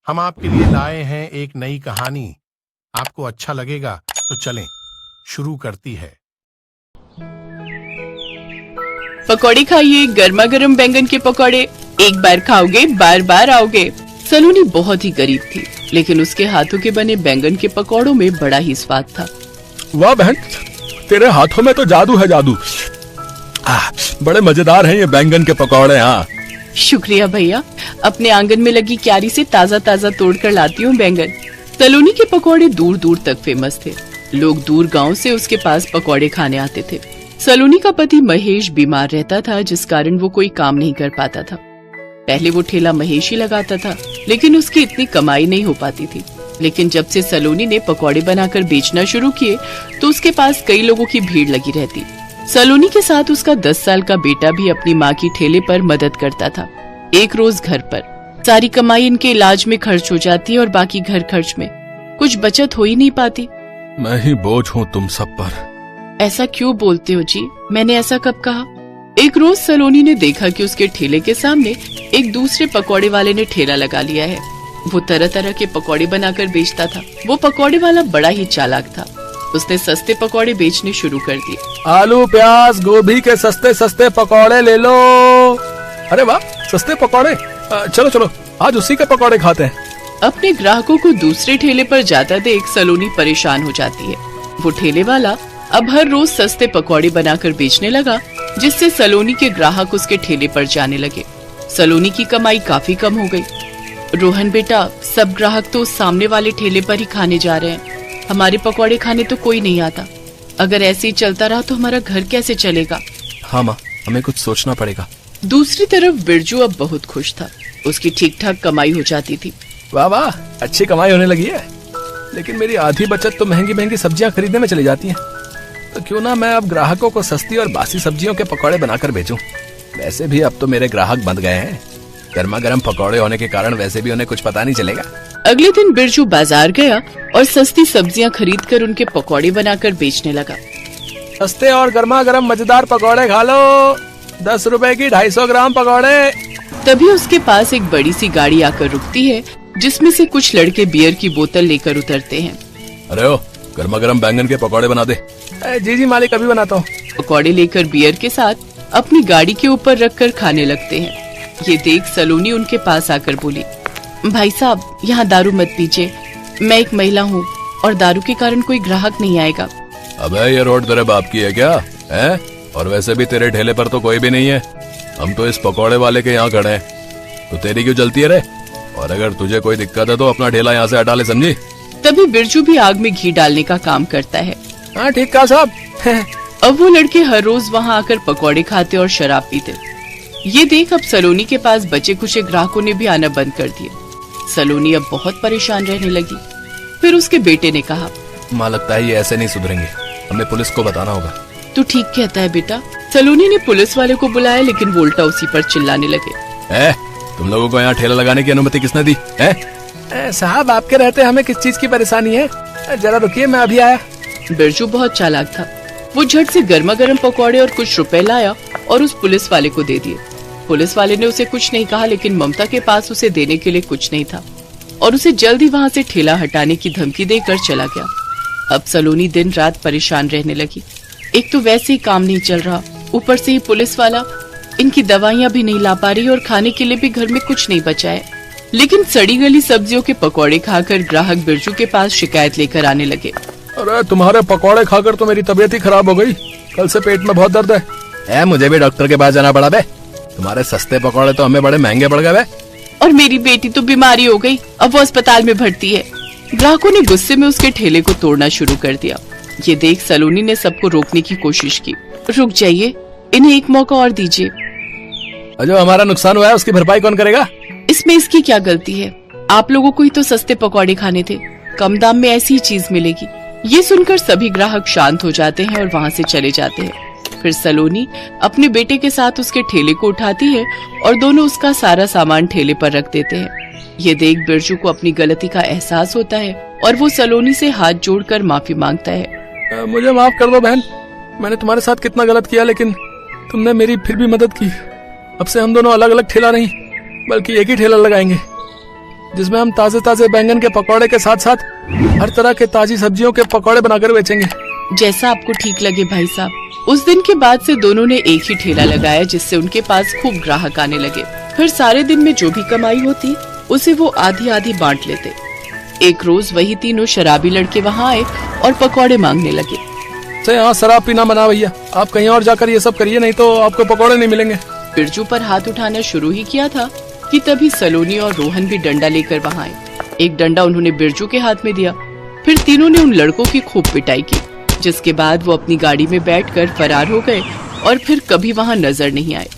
हम आपके लिए लाए हैं एक नई कहानी। आपको अच्छा लगेगा तो चलें, शुरू करती है। पकौड़े खाइए, गर्मा गर्म बैंगन के पकौड़े। एक बार खाओगे बार बार आओगे। सलोनी बहुत ही गरीब थी, लेकिन उसके हाथों के बने बैंगन के पकौड़ों में बड़ा ही स्वाद था। वाह बहन, तेरे हाथों में तो जादू है, जादू। बड़े मजेदार हैं ये बैंगन के पकौड़े। हाँ, शुक्रिया भैया, अपने आंगन में लगी क्यारी से ताजा ताजा तोड़ कर लाती हूँ बैंगन। सलोनी के पकौड़े दूर दूर तक फेमस थे। लोग दूर गांव से उसके पास पकौड़े खाने आते थे। सलोनी का पति महेश बीमार रहता था, जिस कारण वो कोई काम नहीं कर पाता था। पहले वो ठेला महेश ही लगाता था, लेकिन उसकी इतनी कमाई नहीं हो पाती थी। लेकिन जब से सलोनी ने पकौड़े बनाकर बेचना शुरू किए, तो उसके पास कई लोगों की भीड़ लगी रहती। सलोनी के साथ उसका 10 साल का बेटा भी अपनी माँ की ठेले पर मदद करता था। एक रोज घर पर सारी कमाई इनके इलाज में खर्च हो जाती है और बाकी घर खर्च में कुछ बचत हो ही नहीं पाती। मैं ही बोझ हूँ तुम सब पर। ऐसा क्यों बोलते हो जी? मैंने ऐसा कब कहा? एक रोज सलोनी ने देखा कि उसके ठेले के सामने एक दूसरे पकौड़े वाले ने ठेला लगा लिया है। वो तरह तरह के पकौड़े बनाकर बेचता था। वो पकौड़े वाला बड़ा ही चालाक था। उसने सस्ते पकौड़े बेचने शुरू कर दिए। आलू प्याज गोभी के सस्ते सस्ते पकौड़े ले लो। अरे वाह, सस्ते पकौड़े। चलो चलो, आज उसी के पकौड़े खाते हैं। अपने ग्राहकों को दूसरे ठेले पर जाता देख सलोनी परेशान हो जाती है। वो ठेले वाला अब हर रोज सस्ते पकौड़े बनाकर बेचने लगा, जिससे सलोनी के ग्राहक उसके ठेले पर जाने लगे। सलोनी की कमाई काफी कम हो गई। रोहन बेटा, सब ग्राहक तो सामने वाले ठेले पर ही खाने जा रहे हैं। हमारे पकौड़े खाने तो कोई नहीं आता। अगर ऐसे ही चलता रहा तो हमारा घर कैसे चलेगा? हाँ माँ, हमें कुछ सोचना पड़ेगा। दूसरी तरफ बिरजू अब बहुत खुश था। उसकी ठीक ठाक कमाई हो जाती थी। वाह वाह, अच्छी कमाई होने लगी है। लेकिन मेरी आधी बचत तो महंगी महंगी सब्जियां खरीदने में चली जाती हैं। तो क्यों ना मैं अब ग्राहकों को सस्ती और बासी सब्जियों के पकौड़े बनाकर बेचूं। वैसे भी अब तो मेरे ग्राहक बंध गए हैं। गर्मा गर्म पकौड़े होने के कारण वैसे भी उन्हें कुछ पता नहीं चलेगा। अगले दिन बिरजू बाजार गया और सस्ती सब्जियां खरीदकर उनके पकौड़े बनाकर बेचने लगा। सस्ते और गर्मा गर्म मजेदार पकौड़े खा लो। 10 रुपए की 250 ग्राम पकौड़े। तभी उसके पास एक बड़ी सी गाड़ी आकर रुकती है, जिसमें से कुछ लड़के बियर की बोतल लेकर उतरते हैं। अरे ओ, गर्मा गर्म बैंगन के पकौड़े बना दे। जी जी मालिक, अभी बनाता हूँ। पकौड़े लेकर बियर के साथ अपनी गाड़ी के ऊपर रखकर खाने लगते हैं। ये देख सलोनी उनके पास आकर बोली, भाई साहब, यहाँ दारू मत पीजिए। मैं एक महिला हूँ और दारू के कारण कोई ग्राहक नहीं आएगा। अबे ये रोड तेरे बाप की है क्या? है? और वैसे भी तेरे ठेले पर तो कोई भी नहीं है। हम तो इस पकौड़े वाले के यहाँ खड़े हैं। तो तेरी क्यों जलती है रे? और अगर तुझे कोई दिक्कत है तो अपना ठेला यहाँ से हटा ले, समझी? तभी बिरजू भी आग में घी डालने का काम करता है। हाँ ठीक कहा साहब। अब वो लड़के हर रोज वहाँ आकर पकौड़े खाते और शराब पीते। ये देख अब सलोनी के पास बचे खुचे ग्राहकों ने भी आना बंद कर दिया। सलोनी अब बहुत परेशान रहने लगी। फिर उसके बेटे ने कहा, माँ लगता है ये ऐसे नहीं सुधरेंगे, हमें पुलिस को बताना होगा। तू ठीक कहता है बेटा। सलोनी ने पुलिस वाले को बुलाया, लेकिन वो उल्टा उसी पर चिल्लाने लगे। तुम लोगों को यहाँ ठेला लगाने की अनुमति किसने दी है? साहब, आपके रहते हमें किस चीज की परेशानी है? जरा रुकिए, मैं अभी आया। बिरजू बहुत चालाक था। वो झट से गर्मा गर्म पकौड़े और कुछ रुपए लाया और उस पुलिस वाले को दे दिए। पुलिस वाले ने उसे कुछ नहीं कहा, लेकिन ममता के पास उसे देने के लिए कुछ नहीं था और उसे जल्द ही वहाँ से ठेला हटाने की धमकी देकर चला गया। अब सलोनी दिन रात परेशान रहने लगी। एक तो वैसे ही काम नहीं चल रहा, ऊपर से ही पुलिस वाला इनकी दवाइयाँ भी नहीं ला पा रही और खाने के लिए भी घर में कुछ नहीं बचा है। लेकिन सड़ी गली सब्जियों के पकौड़े खाकर ग्राहक बिरजू के पास शिकायत लेकर आने लगे। अरे तुम्हारे पकौड़े खाकर तो मेरी तबीयत ही खराब हो गई। कल से पेट में बहुत दर्द है। मुझे भी डॉक्टर के पास जाना पड़ा बे। तुम्हारे सस्ते पकौड़े तो हमें बड़े महंगे पड़ गए बे। और मेरी बेटी तो बीमारी हो गई, अब वो अस्पताल में भर्ती है। ग्राहकों ने गुस्से में उसके ठेले को तोड़ना शुरू कर दिया। ये देख सलोनी ने सबको रोकने की कोशिश की। रुक जाइए, इन्हें एक मौका और दीजिए। जो हमारा नुकसान हुआ है उसकी भरपाई कौन करेगा? इसमें इसकी क्या गलती है? आप लोगों को ही तो सस्ते पकौड़े खाने थे। कम दाम में ऐसी ही चीज मिलेगी। ये सुनकर सभी ग्राहक शांत हो जाते हैं और वहाँ से चले जाते हैं। फिर सलोनी अपने बेटे के साथ उसके ठेले को उठाती है और दोनों उसका सारा सामान ठेले पर रख देते हैं। ये देख बिरजू को अपनी गलती का एहसास होता है और वो सलोनी से हाथ जोड़कर माफी मांगता है। मुझे माफ कर दो बहन, मैंने तुम्हारे साथ कितना गलत किया, लेकिन तुमने मेरी फिर भी मदद की। अब से हम दोनों अलग अलग ठेला नहीं बल्कि एक ही ठेला लगाएंगे। जिसमें हम ताजे ताजे बैंगन के पकौड़े के साथ साथ हर तरह के ताजी सब्जियों के पकौड़े बनाकर बेचेंगे। जैसा आपको ठीक लगे भाई साहब। उस दिन के बाद से दोनों ने एक ही ठेला लगाया, जिससे उनके पास खूब ग्राहक आने लगे। फिर सारे दिन में जो भी कमाई होती उसे वो आधी आधी बांट लेते। एक रोज वही तीनों शराबी लड़के वहाँ आए और पकौड़े मांगने लगे। यहाँ शराब पीना मना भैया, आप कहीं और जाकर ये सब करिए, नहीं तो आपको पकौड़े नहीं मिलेंगे। बिरजू पर हाथ उठाना शुरू ही किया था कि तभी सलोनी और रोहन भी डंडा लेकर वहाँ आए। एक डंडा उन्होंने बिरजू के हाथ में दिया। फिर तीनों ने उन लड़कों की खूब पिटाई की, जिसके बाद वो अपनी गाड़ी में बैठकर फरार हो गए और फिर कभी वहाँ नजर नहीं आए।